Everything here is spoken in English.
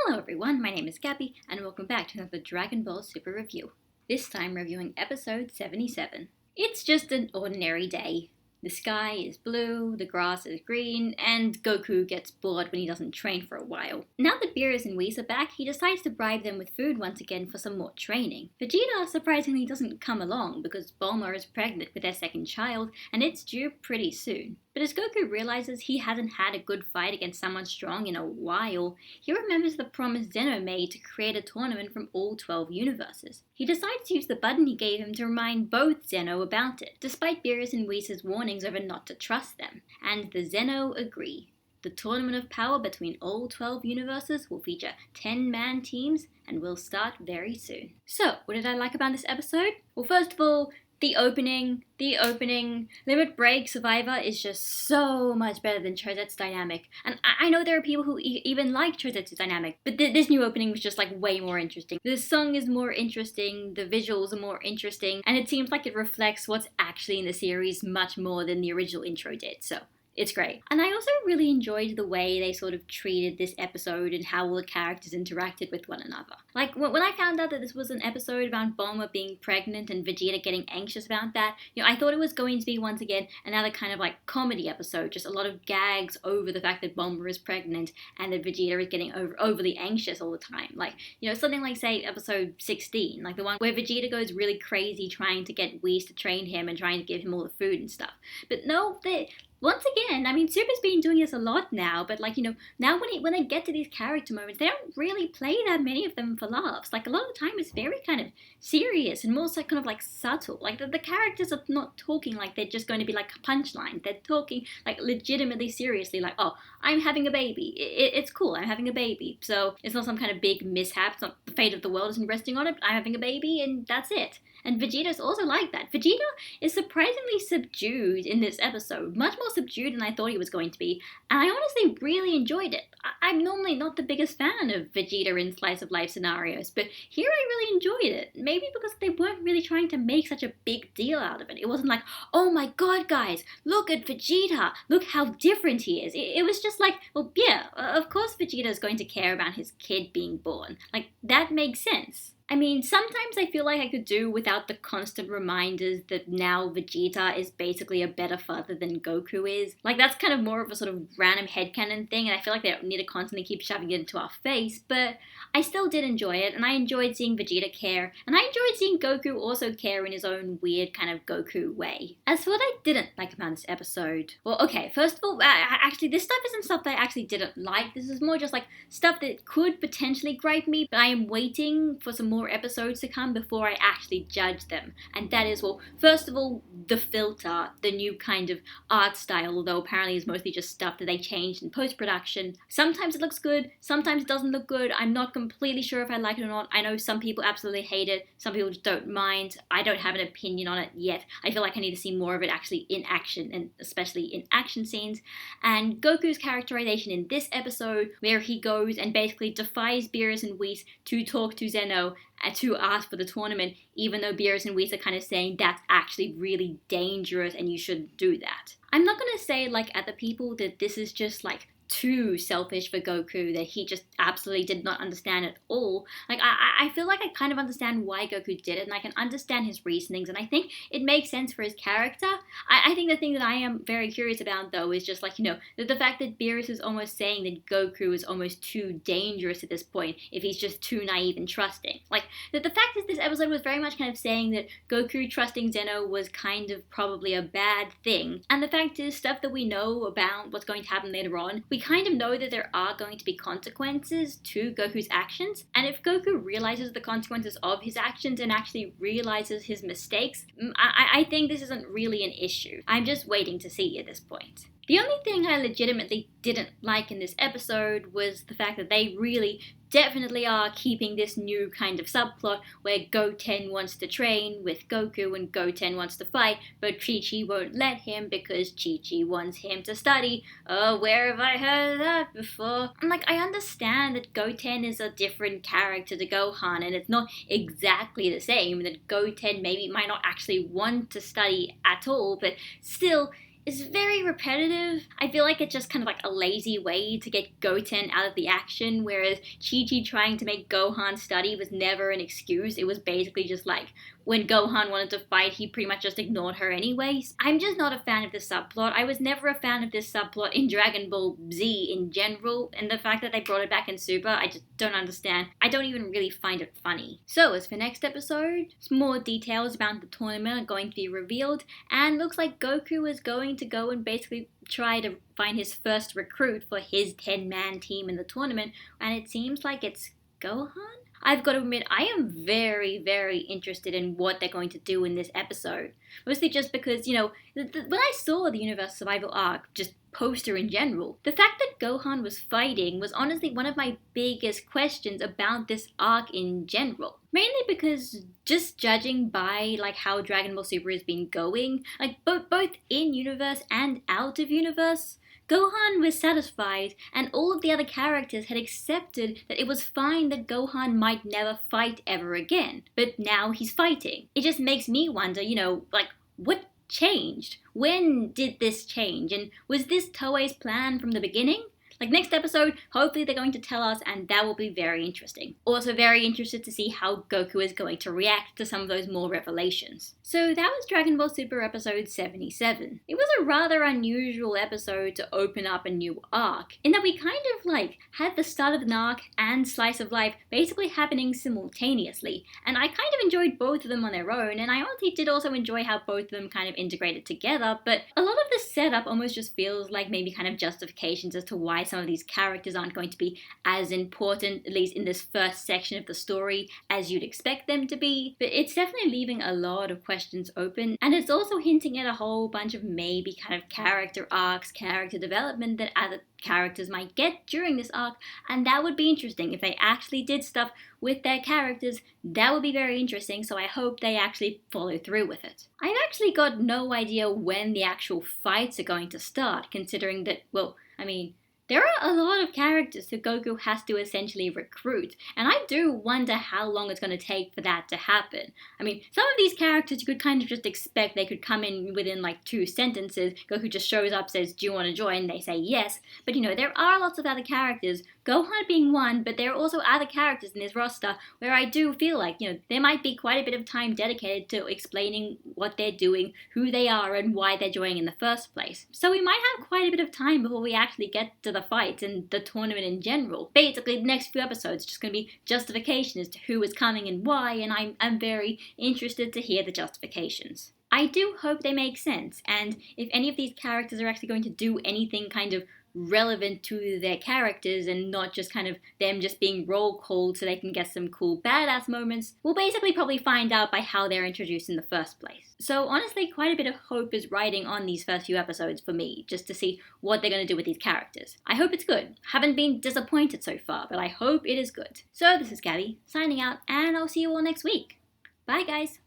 Hello everyone, my name is Gabby, and welcome back to another Dragon Ball Super review. This time reviewing episode 77. It's just an ordinary day. The sky is blue, the grass is green, and Goku gets bored when he doesn't train for a while. Now that Beerus and Whis are back, he decides to bribe them with food once again for some more training. Vegeta surprisingly doesn't come along because Bulma is pregnant with their second child, and it's due pretty soon. But as Goku realizes he hasn't had a good fight against someone strong in a while, he remembers the promise Zeno made to create a tournament from all 12 universes. He decides to use the button he gave him to remind both Zeno about it, despite Beerus and Whis' warnings over not to trust them. And the Zeno agree. The Tournament of Power between all 12 universes will feature 10-man teams and will start very soon. So, what did I like about this episode? Well, first of all, the opening, Limit Break Survivor is just so much better than Chozette's dynamic. And I know there are people who even like Chozette's dynamic, but this new opening was just like way more interesting. The song is more interesting, the visuals are more interesting, and it seems like it reflects what's actually in the series much more than the original intro did, so it's great. And I also really enjoyed the way they sort of treated this episode and how all the characters interacted with one another. Like, when I found out that this was an episode about Bulma being pregnant and Vegeta getting anxious about that, I thought it was going to be, once again, another kind of like comedy episode. Just a lot of gags over the fact that Bulma is pregnant and that Vegeta is getting overly anxious all the time. Like, something like, say, episode 16, like the one where Vegeta goes really crazy trying to get Whis to train him and trying to give him all the food and stuff. But no, once again, Super's been doing this a lot now, but now when they get to these character moments, they don't really play that many of them for laughs. Like, a lot of the time it's very kind of serious and more so kind of like subtle. Like, the characters are not talking like they're just going to be like a punchline. They're talking like legitimately seriously, like, oh, I'm having a baby. It's cool, I'm having a baby. So it's not some kind of big mishap. It's not the fate of the world isn't resting on it. I'm having a baby and that's it. And Vegeta's also like that. Vegeta is surprisingly subdued in this episode, much more subdued than I thought he was going to be, and I honestly really enjoyed it. I'm normally not the biggest fan of Vegeta in slice of life scenarios, but here I really enjoyed it. Maybe because they weren't really trying to make such a big deal out of it. It wasn't like, oh my god guys, look at Vegeta, look how different he is. It was just like, well yeah, of course Vegeta is going to care about his kid being born. Like, that makes sense. Sometimes I feel like I could do without the constant reminders that now Vegeta is basically a better father than Goku is. Like, that's kind of more of a sort of random headcanon thing, and I feel like they don't need to constantly keep shoving it into our face, but I still did enjoy it, and I enjoyed seeing Vegeta care, and I enjoyed seeing Goku also care in his own weird kind of Goku way. As for what I didn't like about this episode, well, okay, first of all, actually, this stuff isn't stuff that I actually didn't like. This is more just like stuff that could potentially gripe me, but I am waiting for some more episodes to come before I actually judge them. And that is, well, first of all, the filter, the new kind of art style, although apparently it's mostly just stuff that they changed in post-production. Sometimes it looks good, sometimes it doesn't look good. I'm not completely sure if I like it or not. I know some people absolutely hate it, some people just don't mind. I don't have an opinion on it yet. I feel like I need to see more of it actually in action, and especially in action scenes. And Goku's characterization in this episode, where he goes and basically defies Beerus and Whis to talk to Zeno to ask for the tournament, even though Beerus and Whis are kind of saying that's actually really dangerous and you shouldn't do that. I'm not going to say, like, at the people that this is just, like, too selfish for Goku, that he just absolutely did not understand at all. Like, I feel like I kind of understand why Goku did it, and I can understand his reasonings, and I think it makes sense for his character. I think the thing that I am very curious about, though, is just, like, the fact that Beerus is almost saying that Goku is almost too dangerous at this point if he's just too naive and trusting. Like, the fact is this episode was very much kind of saying that Goku trusting Zeno was kind of probably a bad thing, and the fact is, stuff that we know about what's going to happen later on, we kind of know that there are going to be consequences to Goku's actions, and if Goku realizes the consequences of his actions and actually realizes his mistakes, I think this isn't really an issue. I'm just waiting to see at this point. The only thing I legitimately didn't like in this episode was the fact that they really definitely are keeping this new kind of subplot where Goten wants to train with Goku and Goten wants to fight, but Chi-Chi won't let him because Chi-Chi wants him to study. Oh, where have I heard that before? I'm like, I understand that Goten is a different character to Gohan and it's not exactly the same, that Goten maybe might not actually want to study at all, but still, is very repetitive. I feel like it's just kind of like a lazy way to get Goten out of the action, whereas Chi-Chi trying to make Gohan study was never an excuse. It was basically just like, when Gohan wanted to fight, he pretty much just ignored her anyways. I'm just not a fan of this subplot. I was never a fan of this subplot in Dragon Ball Z in general, and the fact that they brought it back in Super, I just don't understand. I don't even really find it funny. So, as for next episode, some more details about the tournament are going to be revealed, and looks like Goku is going to go and basically try to find his first recruit for his 10-man team in the tournament, and it seems like it's Gohan? I've got to admit, I am very, very interested in what they're going to do in this episode. Mostly just because, when I saw the Universe Survival arc, just poster in general, the fact that Gohan was fighting was honestly one of my biggest questions about this arc in general. Mainly because, just judging by how Dragon Ball Super has been going, both in universe and out of universe, Gohan was satisfied, and all of the other characters had accepted that it was fine that Gohan might never fight ever again. But now he's fighting. It just makes me wonder, what changed? When did this change? And was this Toei's plan from the beginning? Next episode, hopefully they're going to tell us, and that will be very interesting. Also very interested to see how Goku is going to react to some of those more revelations. So that was Dragon Ball Super episode 77. It was a rather unusual episode to open up a new arc, in that we kind of had the start of an arc and slice of life basically happening simultaneously, and I kind of enjoyed both of them on their own, and I honestly did also enjoy how both of them kind of integrated together, but a lot of the setup almost just feels like maybe kind of justifications as to why some of these characters aren't going to be as important, at least in this first section of the story, as you'd expect them to be. But it's definitely leaving a lot of questions open, and it's also hinting at a whole bunch of maybe kind of character arcs, character development that other characters might get during this arc, and that would be interesting. If they actually did stuff with their characters, that would be very interesting, so I hope they actually follow through with it. I've actually got no idea when the actual fights are going to start, considering that, there are a lot of characters that Goku has to essentially recruit, and I do wonder how long it's going to take for that to happen. Some of these characters you could kind of just expect they could come in within 2 sentences. Goku just shows up, says, "Do you want to join?" They say yes. But there are lots of other characters, Gohan being one, but there are also other characters in this roster where I do feel like, there might be quite a bit of time dedicated to explaining what they're doing, who they are, and why they're joining in the first place. So we might have quite a bit of time before we actually get to the fights and the tournament in general. Basically, the next few episodes are just going to be justification as to who is coming and why, and I'm very interested to hear the justifications. I do hope they make sense, and if any of these characters are actually going to do anything kind of relevant to their characters and not just kind of them just being roll called so they can get some cool badass moments, we'll basically probably find out by how they're introduced in the first place. So honestly, quite a bit of hope is riding on these first few episodes for me, just to see what they're going to do with these characters. I hope it's good. Haven't been disappointed so far, but I hope it is good. So this is Gabby, signing out, and I'll see you all next week. Bye guys!